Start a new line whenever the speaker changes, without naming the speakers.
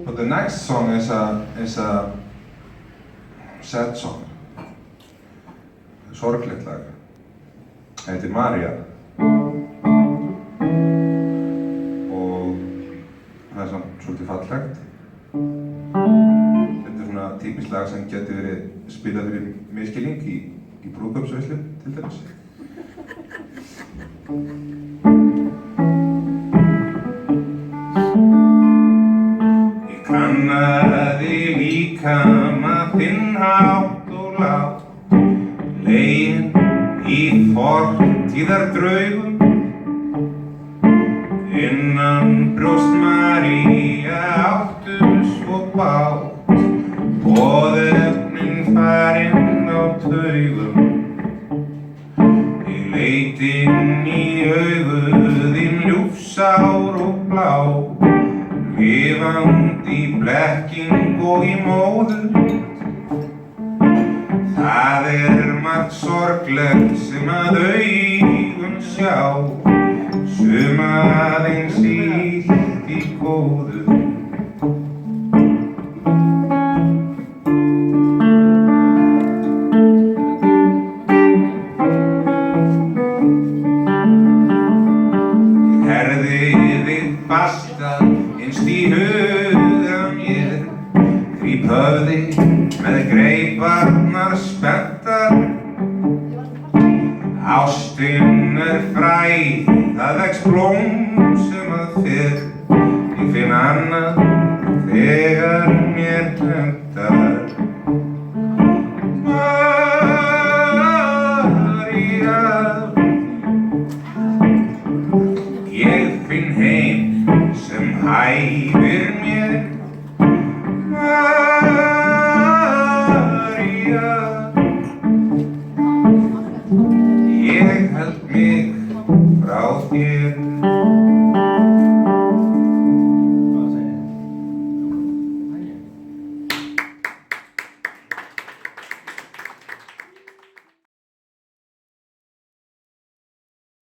But the next song is a sad song. Sorglegt lag. Það heitir María. Og það er samt svolítið fallegt. Þetta er svona típiskt lag sem geti verið spilað fyrir misskilning í brúðkaupsveislu til dæmis. Ég kannaði líkama þinn hátt og lágt, leginn í fortíðardraugum. Innan brjóst María áttu svo bágt, boðefnin farinn á taugum. Ég leit inn í augu þín ljúfsár og blá, lifandi í blekking og í móðu. Það er margt sorglegt sem að augun sjá, sum aðeins illt í góðu. Ég herði þig fasta innst í huga mér, gríp höfði með greiparnar spenntar. Ástin er fræ, það vex blóm sem að fyrr, ég finn annað þegar mér hentar. María, ég finn heim sem hæfir mér.